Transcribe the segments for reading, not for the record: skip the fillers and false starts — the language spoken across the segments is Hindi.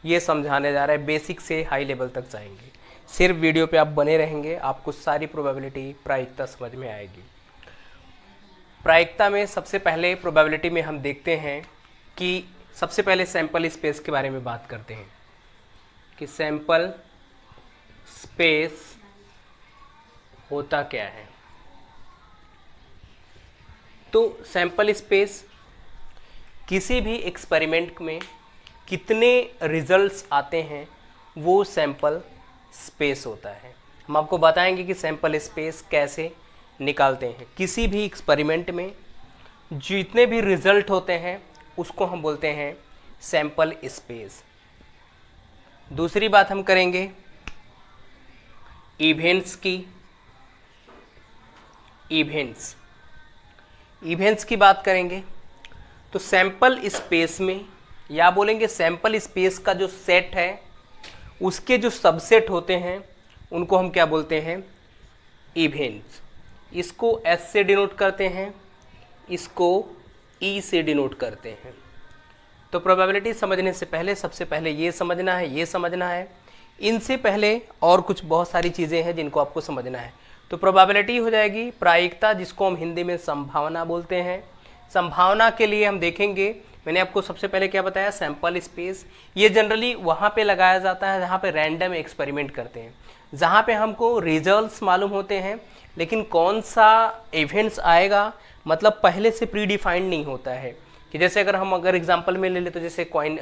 ये समझाने जा रहे हैं, बेसिक से हाई लेवल तक जाएंगे। सिर्फ वीडियो पे आप बने रहेंगे, आपको सारी प्रोबेबिलिटी प्रायिकता समझ में आएगी। प्रायिकता में सबसे पहले प्रोबेबिलिटी में हम देखते हैं कि सबसे पहले सैंपल स्पेस के बारे में बात करते हैं कि सैंपल स्पेस होता क्या है। तो सैंपल स्पेस किसी भी एक्सपेरिमेंट में कितने रिजल्ट्स आते हैं वो सैंपल स्पेस होता है। हम आपको बताएंगे कि सैंपल स्पेस कैसे निकालते हैं। किसी भी एक्सपेरिमेंट में जितने भी रिजल्ट होते हैं उसको हम बोलते हैं सैंपल स्पेस। दूसरी बात हम करेंगे इवेंट्स की। इवेंट्स की बात करेंगे तो सैंपल स्पेस में, या बोलेंगे सैंपल स्पेस का जो सेट है उसके जो सबसेट होते हैं उनको हम क्या बोलते हैं, इवेंट्स। इसको S से डिनोट करते हैं, इसको E से डिनोट करते हैं। तो प्रोबेबिलिटी समझने से पहले सबसे पहले ये समझना है, ये समझना है। इनसे पहले और कुछ बहुत सारी चीज़ें हैं जिनको आपको समझना है। तो प्रोबेबिलिटी हो जाएगी प्रायिकता, जिसको हम हिंदी में संभावना बोलते हैं। संभावना के लिए हम देखेंगे, मैंने आपको सबसे पहले क्या बताया, सैंपल स्पेस। ये जनरली वहाँ पे लगाया जाता है जहाँ पे रैंडम एक्सपेरिमेंट करते हैं, जहाँ पे हमको रिजल्ट्स मालूम होते हैं लेकिन कौन सा इवेंट्स आएगा मतलब पहले से प्री डिफाइंड नहीं होता है। कि जैसे अगर एग्जांपल में ले ले तो जैसे कॉइन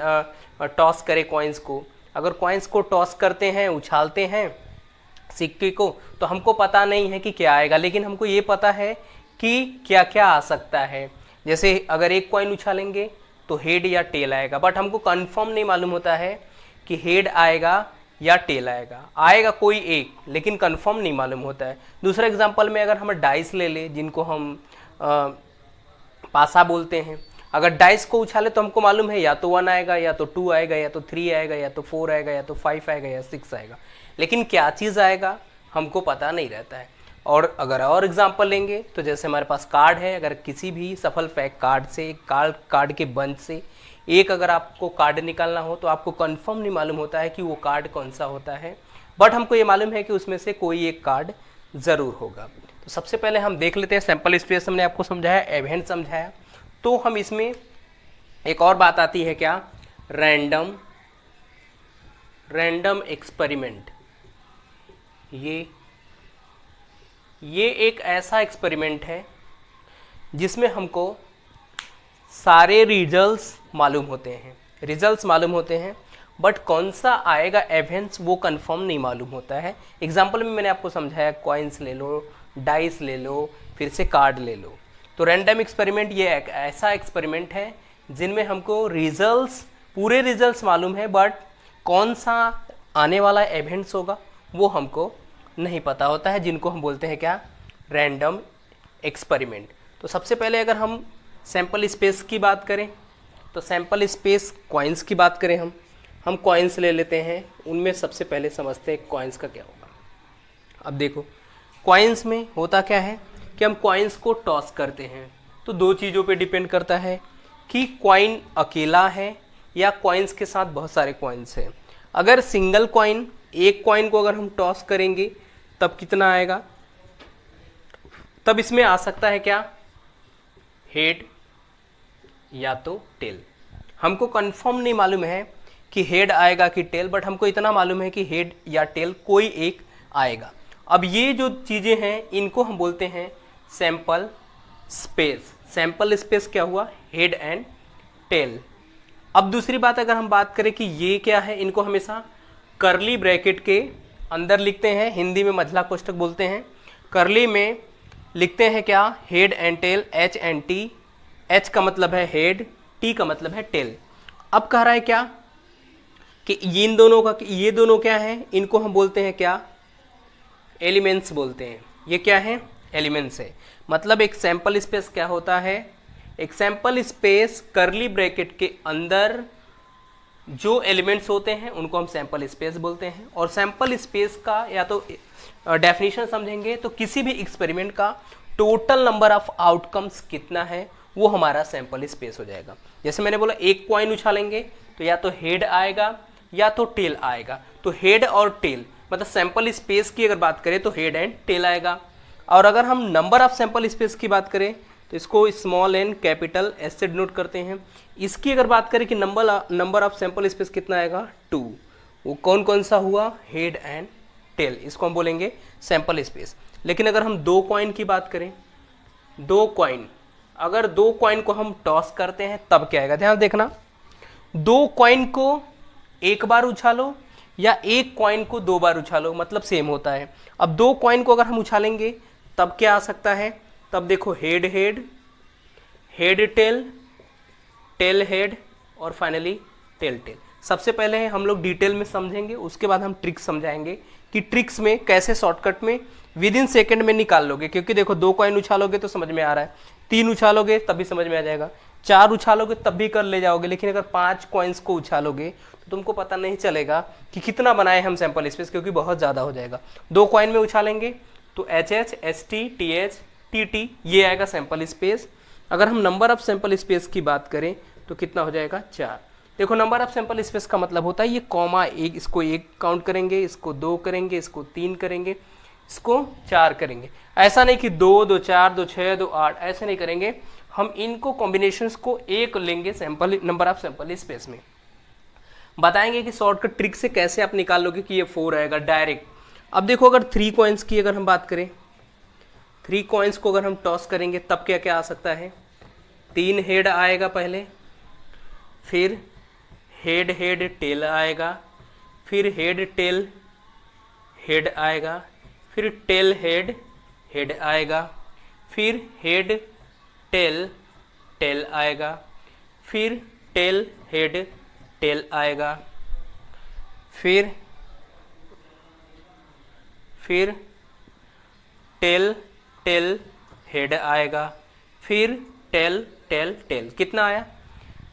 टॉस करें कॉइन्स को, अगर कॉइन्स को टॉस करते हैं, उछालते हैं सिक्के को, तो हमको पता नहीं है कि क्या आएगा, लेकिन हमको ये पता है कि क्या क्या आ सकता है। जैसे अगर एक कॉइन उछालेंगे तो हेड या टेल आएगा, बट हमको कंफर्म नहीं मालूम होता है कि हेड आएगा या टेल आएगा कोई एक, लेकिन कंफर्म नहीं मालूम होता है। दूसरा एग्जांपल में अगर हम डाइस ले ले, जिनको हम पासा बोलते हैं, अगर डाइस को उछाले तो हमको मालूम है या तो 1 आएगा, या तो 2 आएगा, या तो 3 आएगा, या तो 4 आएगा, या तो 5 आएगा, या 6 आएगा, लेकिन क्या चीज़ आएगा हमको पता नहीं रहता है। और अगर और एग्जांपल लेंगे तो जैसे हमारे पास कार्ड है, अगर किसी भी सफल पैक कार्ड से, कार्ड के बंच से एक अगर आपको कार्ड निकालना हो तो आपको कंफर्म नहीं मालूम होता है कि वो कार्ड कौन सा होता है, बट हमको ये मालूम है कि उसमें से कोई एक कार्ड ज़रूर होगा। तो सबसे पहले हम देख लेते हैं सैंपल स्पेस। हमने आपको समझाया, इवेंट समझाया, तो हम इसमें एक और बात आती है क्या, रैंडम एक्सपेरिमेंट। ये एक ऐसा एक्सपेरिमेंट है जिसमें हमको सारे रिजल्ट्स मालूम होते हैं, बट कौन सा आएगा इवेंट्स वो कंफर्म नहीं मालूम होता है। एग्जांपल में मैंने आपको समझाया, कॉइन्स ले लो, डाइस ले लो, फिर से कार्ड ले लो। तो रैंडम एक्सपेरिमेंट ये एक ऐसा एक्सपेरिमेंट है जिनमें हमको पूरे रिजल्ट्स मालूम है, बट कौन सा आने वाला इवेंट्स होगा वो हमको नहीं पता होता है, जिनको हम बोलते हैं क्या, रैंडम एक्सपेरिमेंट। तो सबसे पहले अगर हम सैंपल स्पेस की बात करें तो सैंपल स्पेस कॉइन्स की बात करें, हम कॉइन्स ले लेते हैं। उनमें सबसे पहले समझते हैं कॉइन्स का क्या होगा। अब देखो कॉइन्स में होता क्या है कि हम कॉइन्स को टॉस करते हैं, तो दो चीज़ों पे डिपेंड करता है कि कॉइन अकेला है या कॉइन्स के साथ बहुत सारे कॉइन्स हैं। अगर सिंगल कॉइन, एक कॉइन को अगर हम टॉस करेंगे तब कितना आएगा, तब इसमें आ सकता है क्या, हेड या तो टेल। हमको कंफर्म नहीं मालूम है कि हेड आएगा कि टेल, बट हमको इतना मालूम है कि हेड या टेल कोई एक आएगा। अब ये जो चीज़ें हैं इनको हम बोलते हैं सैंपल स्पेस। सैंपल स्पेस क्या हुआ, हेड एंड टेल। अब दूसरी बात अगर हम बात करें कि ये क्या है, इनको हमेशा कर्ली ब्रैकेट के अंदर लिखते हैं, हिंदी में मझला कोष्ठक बोलते हैं। कर्ली में लिखते हैं क्या, head and tail, H and T. H का मतलब है हेड, टी का मतलब है टेल। अब कह रहा है क्या कि इन दोनों का, ये दोनों क्या है, इनको हम बोलते हैं क्या, एलिमेंट्स बोलते हैं। ये क्या है, एलिमेंट्स है। मतलब एक सैंपल स्पेस क्या होता है, एक सैंपल स्पेस कर्ली ब्रैकेट के अंदर जो एलिमेंट्स होते हैं उनको हम सैंपल स्पेस बोलते हैं। और सैंपल स्पेस का या तो डेफिनेशन समझेंगे तो किसी भी एक्सपेरिमेंट का टोटल नंबर ऑफ आउटकम्स कितना है वो हमारा सैंपल स्पेस हो जाएगा। जैसे मैंने बोला एक कॉइन उछालेंगे तो या तो हेड आएगा या तो टेल आएगा। तो हेड और टेल मतलब सैंपल स्पेस की अगर बात करें तो हेड एंड टेल आएगा। और अगर हम नंबर ऑफ सैंपल स्पेस की बात करें तो इसको स्मॉल एन कैपिटल एस से डिनोट करते हैं। इसकी अगर बात करें कि नंबर ऑफ सैंपल स्पेस कितना आएगा 2, वो कौन कौन सा हुआ हेड एंड टेल, इसको हम बोलेंगे सैंपल स्पेस। लेकिन अगर हम 2 कॉइन की बात करें, 2 कॉइन, अगर 2 कॉइन को हम टॉस करते हैं तब क्या आएगा, ध्यान देखना, 2 कॉइन को एक बार उछालो या 1 कॉइन को 2 बार उछालो मतलब सेम होता है। अब 2 कॉइन को अगर हम उछालेंगे तब क्या आ सकता है, तब देखो head head, head tail, tail head और फाइनली टेल टेल। सबसे पहले हम लोग डिटेल में समझेंगे, उसके बाद हम ट्रिक्स समझाएंगे कि ट्रिक्स में कैसे शॉर्टकट में विद इन सेकेंड में निकाल लोगे। क्योंकि देखो 2 कॉइन उछालोगे तो समझ में आ रहा है, 3 उछालोगे तब भी समझ में आ जाएगा, 4 उछालोगे तब भी कर ले जाओगे। लेकिन अगर 5 कॉइन्स को उछालोगे तो तुमको पता नहीं चलेगा कि कितना बनाए हम सैंपल स्पेस, क्योंकि बहुत ज़्यादा हो जाएगा। 2 कॉइन में उछालेंगे तो HH, ST, TH, TT ये आएगा सैंपल स्पेस। अगर हम नंबर ऑफ सैंपल स्पेस की बात करें तो कितना हो जाएगा 4। देखो नंबर ऑफ सैंपल स्पेस का मतलब होता है ये कॉमा एक, इसको 1 काउंट करेंगे, इसको 2 करेंगे, इसको 3 करेंगे, इसको 4 करेंगे। ऐसा नहीं कि 2, 2, 4, 2, 6, 2, 8 ऐसे नहीं करेंगे, हम इनको कॉम्बिनेशंस को 1 लेंगे sample number of sample space में। बताएंगे कि शॉर्टकट ट्रिक से कैसे आप निकाल लोगे कि ये 4 आएगा डायरेक्ट। अब देखो अगर 3 कॉइन्स की अगर हम बात करें, 3 कॉइन्स को अगर हम टॉस करेंगे तब क्या क्या आ सकता है, 3 हेड आएगा पहले, फिर हेड हेड टेल आएगा, फिर हेड टेल हेड आएगा, फिर टेल हेड हेड आएगा, फिर हेड टेल टेल आएगा, फिर टेल हेड टेल आएगा, फिर टेल टेल हेड आएगा, फिर टेल टेल टेल। कितना आया,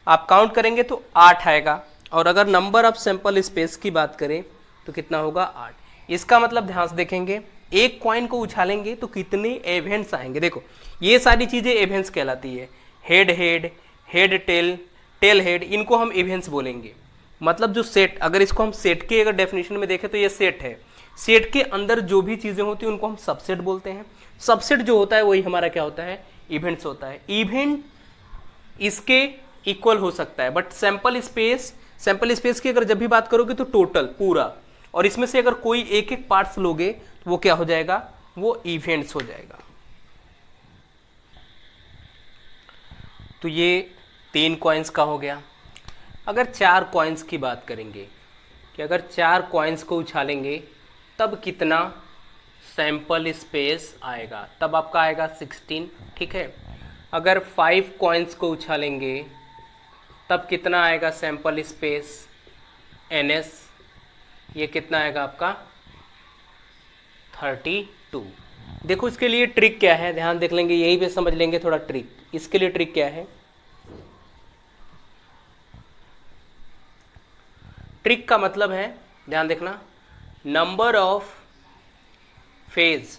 आप काउंट करेंगे तो 8 आएगा। और अगर नंबर ऑफ सैंपल स्पेस की बात करें तो कितना होगा 8। इसका मतलब ध्यान से देखेंगे, 1 कॉइन को उछालेंगे तो कितने इवेंट्स आएंगे। देखो ये सारी चीज़ें इवेंट्स कहलाती है, head head, head tail, tail head, इनको हम इवेंट्स बोलेंगे। मतलब जो सेट, अगर इसको हम सेट के अगर डेफिनेशन में देखें तो ये सेट है, सेट के अंदर जो भी चीज़ें होती हैं उनको हम सबसेट बोलते हैं। सबसेट जो होता है वही हमारा क्या होता है, इवेंट्स होता है। इवेंट इसके इक्वल हो सकता है, बट सैंपल स्पेस की अगर जब भी बात करोगे तो टोटल पूरा, और इसमें से अगर कोई एक एक पार्ट्स लोगे तो वो क्या हो जाएगा, वो इवेंट्स हो जाएगा। तो ये 3 कॉइन्स का हो गया। अगर 4 कॉइन्स की बात करेंगे कि अगर 4 कॉइन्स को उछालेंगे तब कितना सैंपल स्पेस आएगा, तब आपका आएगा 16, ठीक है। अगर 5 कॉइन्स को उछालेंगे तब कितना आएगा सैंपल स्पेस NS, ये कितना आएगा आपका 32। देखो इसके लिए ट्रिक क्या है, ध्यान देख लेंगे, यही पे समझ लेंगे थोड़ा ट्रिक। इसके लिए ट्रिक क्या है, ट्रिक का मतलब है, ध्यान देखना, नंबर ऑफ फेज।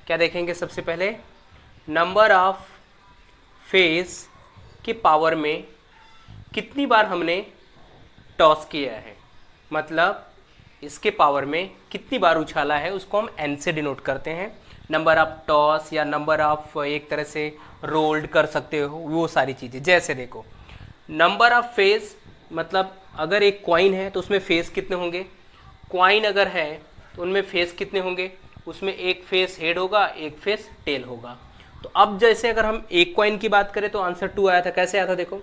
क्या देखेंगे सबसे पहले, नंबर ऑफ फेज के पावर में कितनी बार हमने टॉस किया है, मतलब इसके पावर में कितनी बार उछाला है, उसको हम n से डिनोट करते हैं। नंबर ऑफ टॉस या नंबर ऑफ एक तरह से रोल्ड कर सकते हो, वो सारी चीज़ें। जैसे देखो नंबर ऑफ फेज, मतलब अगर एक कॉइन है तो उसमें फेस कितने होंगे, कॉइन अगर है तो उनमें फेस कितने होंगे, उसमें एक फेस हेड होगा, एक फेस टेल होगा। तो अब जैसे अगर हम एक कॉइन की बात करें तो आंसर 2 आया था। कैसे आया था, देखो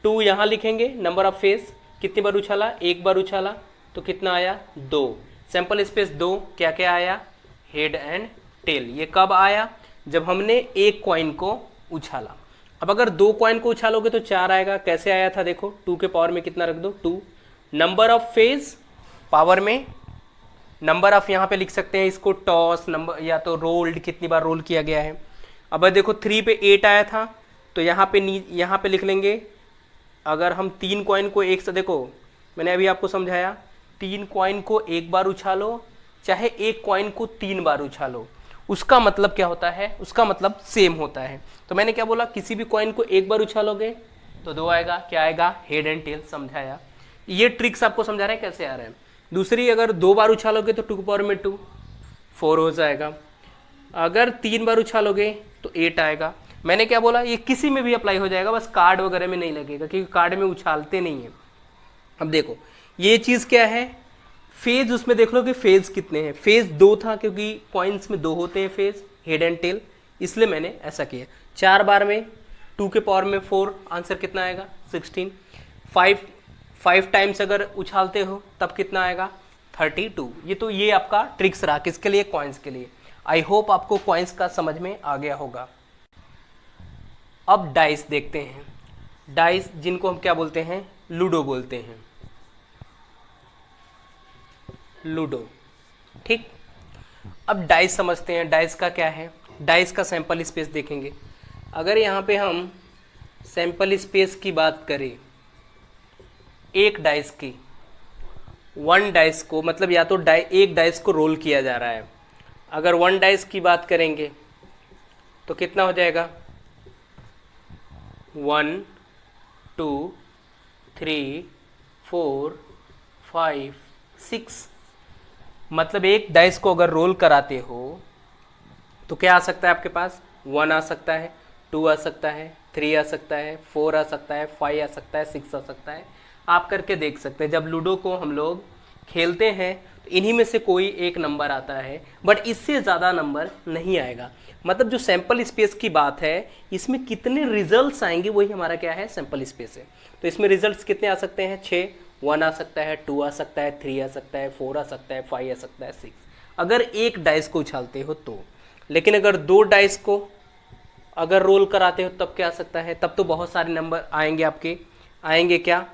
2 यहाँ लिखेंगे, नंबर ऑफ फेस कितनी बार उछाला, 1 बार उछाला तो कितना आया 2, सैंपल स्पेस 2, क्या क्या आया हेड एंड टेल। ये कब आया, जब हमने एक कॉइन को उछाला। अब अगर 2 कॉइन को उछालोगे तो 4 आएगा। कैसे आया था, देखो 2 के पावर में कितना रख दो 2, नंबर ऑफ फेज पावर में नंबर ऑफ, यहाँ पे लिख सकते हैं इसको टॉस नंबर या तो रोल्ड, कितनी बार रोल किया गया है। अब देखो 3 पे 8 आया था तो यहाँ पे लिख लेंगे, अगर हम 3 कॉइन को एक से, देखो मैंने अभी आपको समझाया, 3 कॉइन को 1 बार उछालो चाहे 1 कॉइन को 3 बार उछालो, उसका मतलब क्या होता है, उसका मतलब सेम होता है। तो मैंने क्या बोला, किसी भी कॉइन को 1 बार उछालोगे तो 2 आएगा, क्या आएगा हेड एंड टेल, समझाया। ये ट्रिक्स आपको समझा रहे हैं कैसे आ रहे हैं। दूसरी, अगर 2 बार उछालोगे तो 2 की पावर में 2 4 हो जाएगा। अगर 3 बार उछालोगे तो 8 आएगा। मैंने क्या बोला, ये किसी में भी अप्लाई हो जाएगा, बस कार्ड वगैरह में नहीं लगेगा क्योंकि कार्ड में उछालते नहीं है। अब देखो ये चीज़ क्या है, फेज, उसमें देख लो कि फेज कितने हैं। फेज 2 था क्योंकि कॉइन्स में 2 होते हैं फेज, हेड एंड टेल, इसलिए मैंने ऐसा किया। 4 बार में 2 के पावर में 4, आंसर कितना आएगा 16। 5 टाइम्स अगर उछालते हो तब कितना आएगा 32। ये आपका ट्रिक्स रहा, किसके लिए, कॉइन्स के लिए। आई होप आपको कॉइन्स का समझ में आ गया होगा। अब डाइस देखते हैं। डाइस जिनको हम क्या बोलते हैं, लूडो बोलते हैं, लूडो। ठीक, अब डाइस समझते हैं। डाइस का क्या है, डाइस का सैंपल स्पेस देखेंगे। अगर यहाँ पे हम सैंपल स्पेस की बात करें, एक डाइस की, 1 डाइस को, मतलब या तो एक डाइस को रोल किया जा रहा है। अगर 1 डाइस की बात करेंगे तो कितना हो जाएगा 1 2 3 4 5 6, मतलब एक डाइस को अगर रोल कराते हो तो क्या आ सकता है आपके पास, 1 आ सकता है, 2 आ सकता है, 3 आ सकता है, 4 आ सकता है, 5 आ सकता है, 6 आ सकता है। आप करके देख सकते हैं। जब लूडो को हम लोग खेलते हैं तो इन्हीं में से कोई एक नंबर आता है, बट इससे ज़्यादा नंबर नहीं आएगा। मतलब जो सैंपल स्पेस की बात है, इसमें कितने रिजल्ट्स आएंगे वही हमारा क्या है, सैंपल स्पेस है। तो इसमें रिजल्ट्स कितने आ सकते हैं, 6, 1 आ सकता है, 2 आ सकता है, 3 आ सकता है, 4 आ सकता है, 5 आ सकता है, 6, अगर एक डाइस को उछालते हो तो। लेकिन अगर 2 डाइस को अगर रोल कराते हो तब क्या आ सकता है, तब तो बहुत सारे नंबर आएंगे आपके। आएंगे क्या,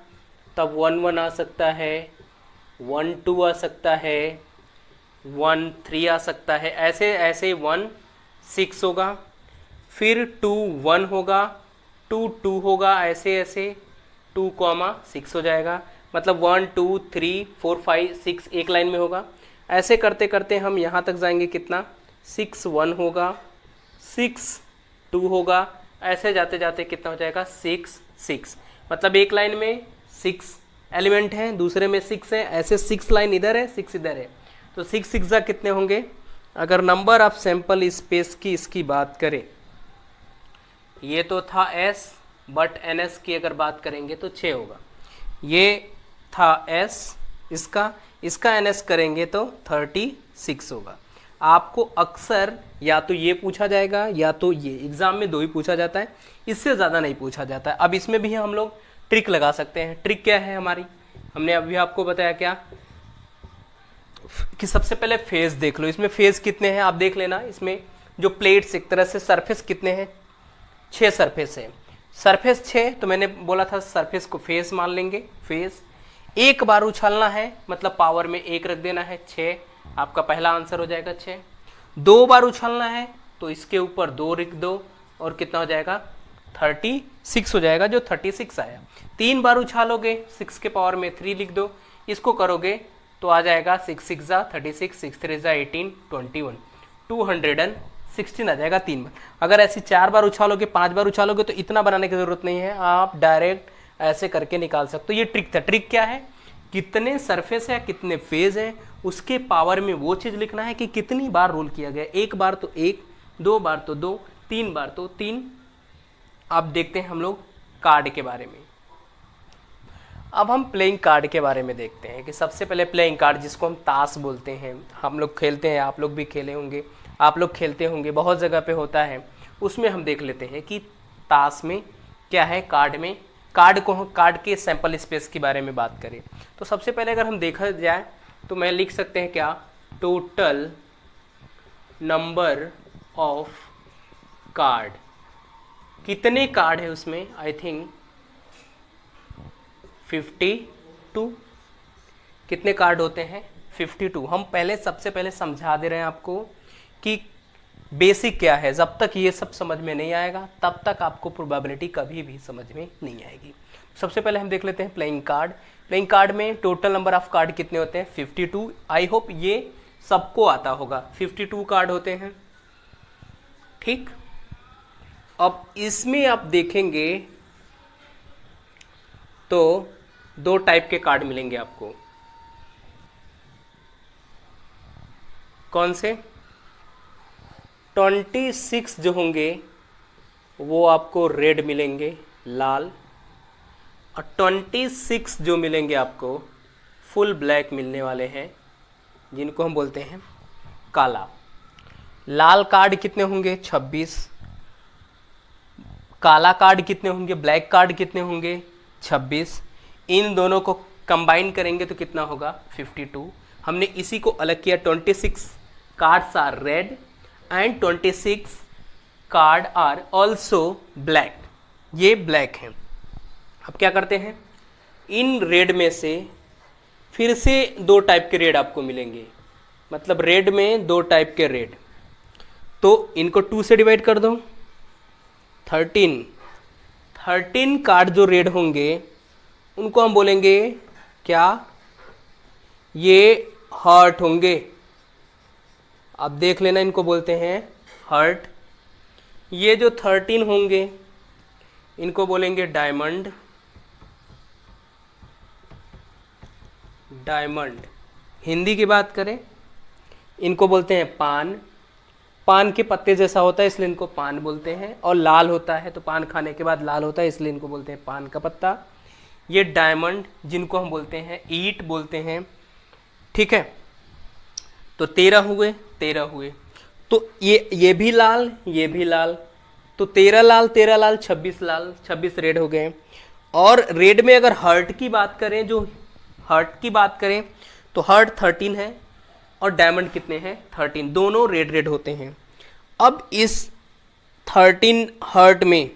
तब 1 1 आ सकता है, 1 2 आ सकता है, 1 3 आ सकता है, ऐसे ऐसे 1 6 होगा, फिर 2 1 होगा, 2 2 होगा, ऐसे ऐसे 2 6 हो जाएगा। मतलब 1 2 3 4 5 6 एक लाइन में होगा। ऐसे करते करते हम यहाँ तक जाएंगे, कितना 6 1 होगा, 6 2 होगा, ऐसे जाते जाते कितना हो जाएगा 6 6। मतलब एक लाइन में 6 एलिमेंट हैं, दूसरे में 6 है, ऐसे 6 लाइन इधर है, 6 इधर है, तो 6 6 कितने होंगे। अगर नंबर ऑफ सैंपल स्पेस की इसकी बात करें, ये तो था S, बट NS की अगर बात करेंगे तो 6 होगा। ये था S, इसका NS करेंगे तो 36 होगा। आपको अक्सर या तो ये पूछा जाएगा या तो ये, एग्जाम में 2 ही पूछा जाता है, इससे ज़्यादा नहीं पूछा जाता है। अब इसमें भी हम लोग ट्रिक लगा सकते हैं। ट्रिक क्या है हमारी, हमने अभी आपको बताया क्या, कि सबसे पहले फेज देख लो। इसमें फेज कितने हैं आप देख लेना। इसमें जो प्लेट्स, एक तरह से सरफेस कितने हैं, 6 सरफेस है। सरफेस 6, तो मैंने बोला था सरफेस को फेस मान लेंगे। फेस एक बार उछालना है, मतलब पावर में 1 रख देना है, 6 आपका पहला आंसर हो जाएगा 6। 2 बार उछालना है तो इसके ऊपर 2 लिख दो, और कितना हो जाएगा 36 हो जाएगा, जो 36 आया। 3 बार उछालोगे, 6 के पावर में 3 लिख दो, इसको करोगे तो आ जाएगा 6 6 जा 36, 6 3 जा 18, 21, 216 आ जाएगा 3 बार। अगर ऐसे 4 बार उछालोगे, 5 बार उछालोगे तो इतना बनाने की जरूरत नहीं है, आप डायरेक्ट ऐसे करके निकाल सकते हो। ये ट्रिक था। ट्रिक क्या है, कितने सरफेस है, कितने फेज है, उसके पावर में वो चीज़ लिखना है कि कितनी बार रोल किया गया। 1 बार तो 1, 2 बार तो 2, 3 बार तो 3। अब देखते हैं हम लोग कार्ड के बारे में। अब हम प्लेइंग कार्ड के बारे में देखते हैं कि सबसे पहले प्लेइंग कार्ड, जिसको हम ताश बोलते हैं, हम लोग खेलते हैं, आप लोग भी खेले होंगे, आप लोग खेलते होंगे, बहुत जगह पे होता है। उसमें हम देख लेते हैं कि ताश में क्या है, कार्ड में, कार्ड के सैंपल स्पेस के बारे में बात करें तो सबसे पहले अगर हम देखा जाए तो मैं लिख सकते हैं क्या, टोटल नंबर ऑफ कार्ड। कितने कार्ड है उसमें, आई थिंक 52। कितने कार्ड होते हैं, 52। हम पहले सबसे पहले समझा दे रहे हैं आपको कि बेसिक क्या है। जब तक ये सब समझ में नहीं आएगा तब तक आपको प्रोबेबिलिटी कभी भी समझ में नहीं आएगी। सबसे पहले हम देख लेते हैं प्लेइंग कार्ड। प्लेइंग कार्ड में टोटल नंबर ऑफ कार्ड कितने होते हैं, 52। आई होप ये सबको आता होगा, 52 कार्ड होते हैं। ठीक, अब इसमें आप देखेंगे तो दो टाइप के कार्ड मिलेंगे आपको। कौन से? 26 जो होंगे वो आपको रेड मिलेंगे, लाल, और 26 जो मिलेंगे आपको फुल ब्लैक मिलने वाले हैं, जिनको हम बोलते हैं काला। लाल कार्ड कितने होंगे? 26। काला कार्ड कितने होंगे? ब्लैक कार्ड कितने होंगे? 26। इन दोनों को कंबाइन करेंगे तो कितना होगा? 52। हमने इसी को अलग किया, 26 cards are red and 26 card are also black. ये ब्लैक हैं। अब क्या करते हैं, इन रेड में से फिर से दो टाइप के रेड आपको मिलेंगे, मतलब रेड में दो टाइप के रेड, तो इनको 2 से डिवाइड कर दो। 13 कार्ड जो रेड होंगे उनको हम बोलेंगे क्या? ये हार्ट होंगे। अब देख लेना, इनको बोलते हैं हार्ट। ये जो 13 होंगे इनको बोलेंगे डायमंड। डायमंड। हिंदी की बात करें इनको बोलते हैं पान। पान के पत्ते जैसा होता है इसलिए इनको पान बोलते हैं, और लाल होता है तो पान खाने के बाद लाल होता है इसलिए इनको बोलते हैं पान का पत्ता। ये डायमंड जिनको हम बोलते हैं ईट बोलते हैं। ठीक है, तो 13 हुए। तो ये भी लाल, ये भी लाल, तो 13 लाल 13 लाल 26 लाल, 26 रेड हो गए। और रेड में अगर हर्ट की बात करें, जो हर्ट की बात करें तो हर्ट 13 है और डायमंड कितने हैं? 13। दोनों रेड रेड होते हैं। अब इस 13 हर्ट में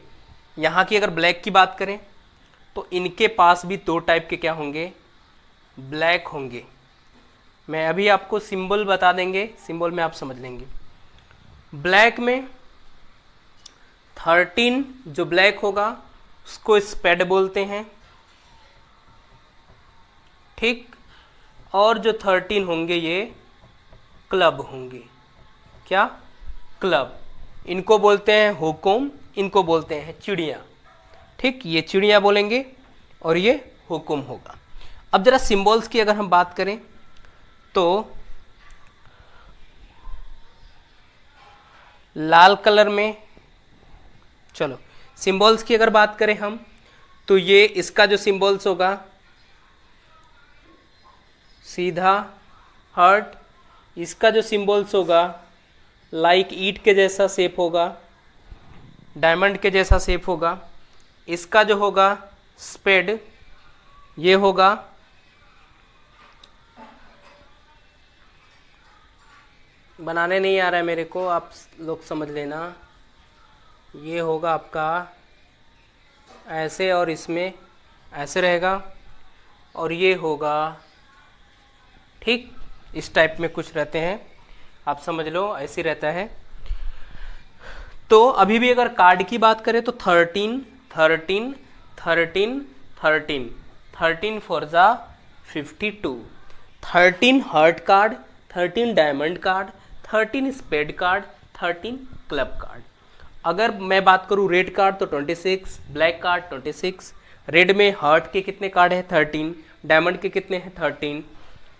यहाँ की अगर ब्लैक की बात करें तो इनके पास भी दो टाइप के क्या होंगे? ब्लैक होंगे। मैं अभी आपको सिंबल बता देंगे, सिंबल में आप समझ लेंगे। ब्लैक में 13 जो ब्लैक होगा उसको स्पेड बोलते हैं, ठीक। और जो 13 होंगे ये क्लब होंगे। क्या? क्लब। इनको बोलते हैं हुकुम, इनको बोलते हैं चिड़िया। ठीक, ये चिड़िया बोलेंगे और ये हुकुम होगा। अब जरा सिंबल्स की अगर हम बात करें तो लाल कलर में, चलो सिंबल्स की अगर बात करें हम तो ये इसका जो सिंबल्स होगा सीधा हार्ट, इसका जो सिंबल्स होगा लाइक ईट के जैसा शेप होगा, डायमंड के जैसा शेप होगा। इसका जो होगा स्पेड, ये होगा बनाने नहीं आ रहा है मेरे को, आप लोग समझ लेना। ये होगा आपका ऐसे और इसमें ऐसे रहेगा, और ये होगा ठीक इस टाइप में कुछ रहते हैं, आप समझ लो ऐसे रहता है। तो अभी भी अगर कार्ड की बात करें तो 13 13 13 13 13 for the 52, 13 heart card, 13 diamond card, 13 spade card, 13 club card. अगर मैं बात करूं रेड कार्ड तो 26, ब्लैक कार्ड 26। रेड में हार्ट के कितने कार्ड हैं? 13। डायमंड के कितने हैं? 13।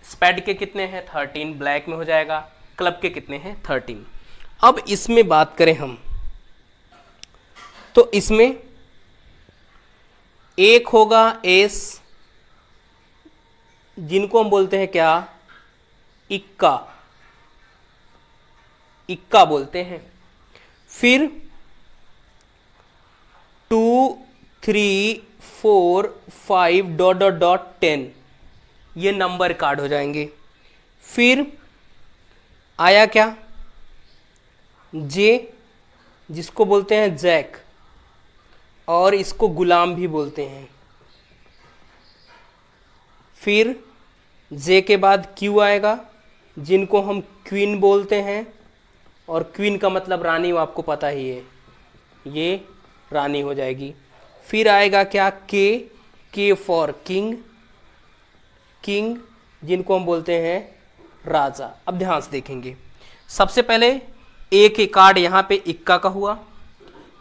स्पेड के कितने हैं? 13। ब्लैक में हो जाएगा। क्लब के कितने हैं? 13। अब इसमें बात करें हम तो इसमें एक होगा एस, जिनको हम बोलते हैं क्या? इक्का, इक्का बोलते हैं। फिर 2 3 4 5 डॉट डॉट डॉट 10 ये नंबर कार्ड हो जाएंगे। फिर आया क्या? जे, जिसको बोलते हैं जैक, और इसको गुलाम भी बोलते हैं। फिर जे के बाद क्यू आएगा, जिनको हम क्वीन बोलते हैं, और क्वीन का मतलब रानी, वो आपको पता ही है, ये रानी हो जाएगी। फिर आएगा क्या? के फॉर किंग, किंग जिनको हम बोलते हैं राजा। अब ध्यान से देखेंगे, सबसे पहले एक कार्ड यहाँ पे इक्का का हुआ,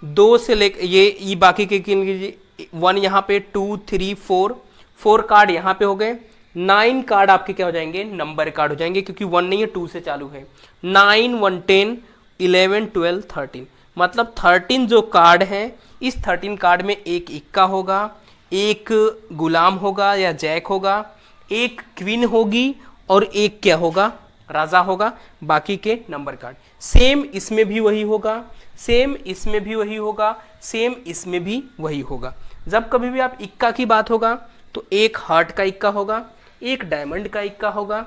2 से लेकर ये बाकी के 1 यहाँ पे 2 3 4 4 कार्ड यहाँ पे हो गए, 9 कार्ड आपके क्या हो जाएंगे, नंबर कार्ड हो जाएंगे, क्योंकि 1 नहीं है 2 से चालू है। 9 1 10 11 12 13, मतलब 13 जो कार्ड है, इस 13 कार्ड में एक इक्का होगा, एक गुलाम होगा या जैक होगा, एक क्वीन होगी और एक क्या होगा, राजा होगा, बाकी के नंबर कार्ड। सेम इसमें भी वही होगा, सेम इसमें भी वही होगा, सेम इसमें भी वही होगा। जब कभी भी आप इक्का की बात होगा तो एक हार्ट का इक्का होगा, एक डायमंड का इक्का होगा,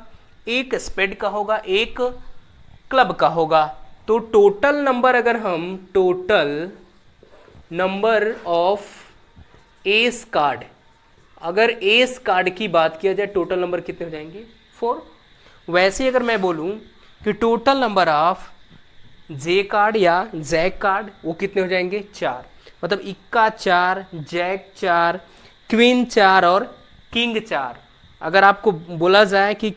एक स्पेड का होगा, एक क्लब का होगा। तो टोटल नंबर, अगर हम total number of S card, अगर एस कार्ड की बात किया जाए, टोटल नंबर कितने हो जाएंगे, 4। वैसे अगर मैं बोलूं कि total number of J card या जैक कार्ड, वो कितने हो जाएंगे, 4। मतलब इक्का 4, जैक 4, क्वीन 4 और किंग 4। अगर आपको बोला जाए कि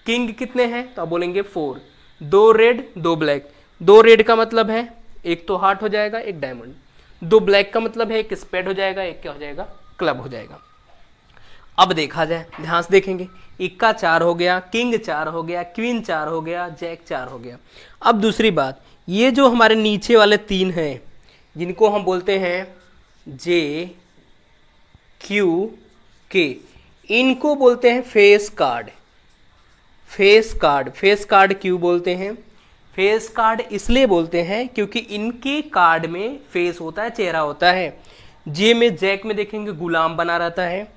किंग कितने हैं तो आप बोलेंगे 4, 2 रेड 2 ब्लैक। 2 रेड का मतलब है एक तो हार्ट हो जाएगा, एक डायमंड। 2 ब्लैक का मतलब है एक स्पेड हो जाएगा, एक क्या हो जाएगा, क्लब हो जाएगा। अब देखा जाए, ध्यान से देखेंगे, इक्का 4 हो गया, किंग 4 हो गया, क्वीन 4 हो गया, जैक 4 हो गया। अब दूसरी बात, ये जो हमारे नीचे वाले 3 हैं, जिनको हम बोलते हैं जे क्यू के, इनको बोलते हैं face card. Face card, face card क्यों बोलते हैं, फेस कार्ड इसलिए बोलते हैं क्योंकि इनके कार्ड में फेस होता है, चेहरा होता है। जे में, जैक में देखेंगे गुलाम बना रहता है,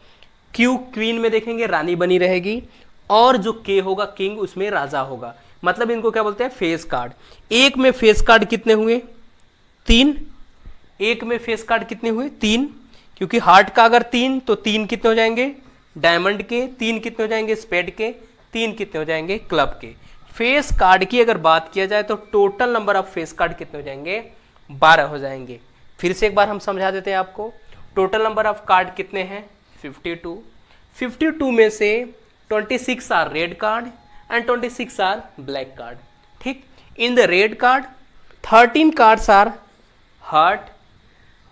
क्यू क्वीन में देखेंगे रानी बनी रहेगी, और जो के होगा किंग, उसमें राजा होगा। मतलब इनको क्या बोलते हैं, फेस कार्ड। एक में फेस कार्ड कितने हुए, 3। एक में फेस कार्ड कितने हुए, 3, क्योंकि हार्ट का अगर 3 तो 3 कितने हो जाएंगे, डायमंड के 3 कितने हो जाएंगे, स्पेड के 3 कितने हो जाएंगे, क्लब के। फेस कार्ड की अगर बात किया जाए तो total number of face card कितने हो जाएंगे, 12 हो जाएंगे। फिर से एक बार हम समझा देते हैं आपको, टोटल नंबर ऑफ कार्ड कितने हैं, 52। 52 में से 26 are red card and 26 are black card. ठीक, in the red card 13 cards are heart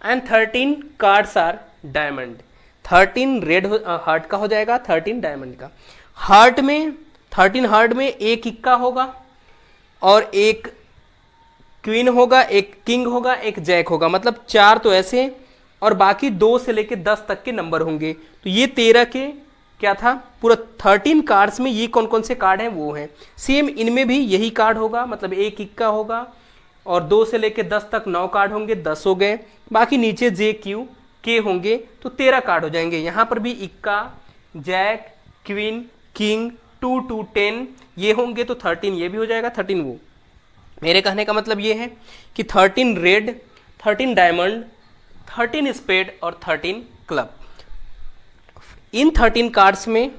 and 13 cards are diamond. 13 red heart का हो जाएगा, 13 डायमंड का। हार्ट में 13 हार्ट में एक इक्का होगा और एक क्वीन होगा, एक किंग होगा, एक जैक होगा। मतलब 4 तो ऐसे, और बाकी 2 से लेके 10 तक के नंबर होंगे। तो ये 13 के क्या था, पूरा 13 कार्ड्स में ये कौन कौन से कार्ड हैं, वो हैं। सेम इनमें भी यही कार्ड होगा, मतलब एक इक्का होगा और 2 से लेके 10 तक 9 कार्ड होंगे, 10 हो गए। बाकी नीचे जे क्यू के होंगे तो 13 कार्ड हो जाएंगे। यहाँ पर भी इक्का, जैक, क्वीन, किंग, 2 2 10 ये होंगे तो 13 ये भी हो जाएगा, 13 वो। मेरे कहने का मतलब ये है कि 13 रेड, 13 डायमंड, 13 स्पेड और 13 क्लब। इन 13 कार्ड्स में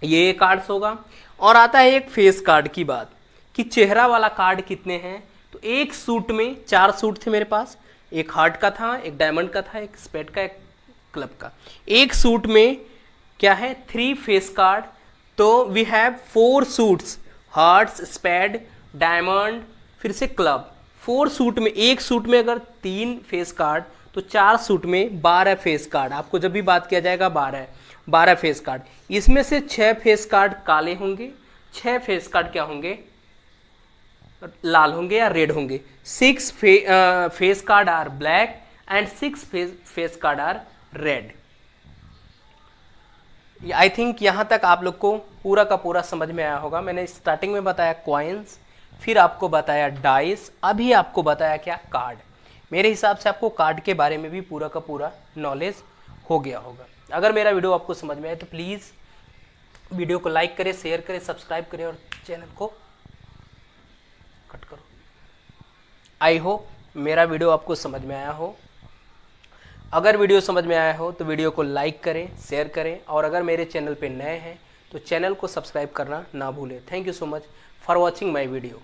ये कार्ड्स होगा। और आता है एक फेस कार्ड की बात, कि चेहरा वाला कार्ड कितने हैं। तो एक सूट में 4 सूट थे मेरे पास, एक हार्ट का था, एक डायमंड का था, एक स्पेड का, एक क्लब का। एक सूट में क्या है, 3 फेस कार्ड। तो we have 4 suits, hearts, spade, diamond, फिर से क्लब। 4 सूट में, एक सूट में अगर 3 फेस कार्ड तो 4 सूट में 12 फेस कार्ड। आपको जब भी बात किया जाएगा 12 फेस कार्ड। इसमें से 6 फेस कार्ड काले होंगे, 6 फेस कार्ड क्या होंगे, लाल होंगे या रेड होंगे। 6 face card are black and 6 face card are red. I think यहाँ तक आप लोग को पूरा का पूरा समझ में आया होगा। मैंने स्टार्टिंग में बताया कॉइन्स, फिर आपको बताया डाइस, अभी आपको बताया क्या, कार्ड। मेरे हिसाब से आपको कार्ड के बारे में भी पूरा का पूरा नॉलेज हो गया होगा। अगर मेरा वीडियो आपको समझ में आए तो प्लीज़ वीडियो को लाइक करें, शेयर करें, सब्सक्राइब करें और चैनल को कट करो। आई होप मेरा वीडियो आपको समझ में आया हो। अगर वीडियो समझ में आया हो तो वीडियो को लाइक करें, शेयर करें, और अगर मेरे चैनल पे नए हैं तो चैनल को सब्सक्राइब करना ना भूलें। Thank you so much for watching my video.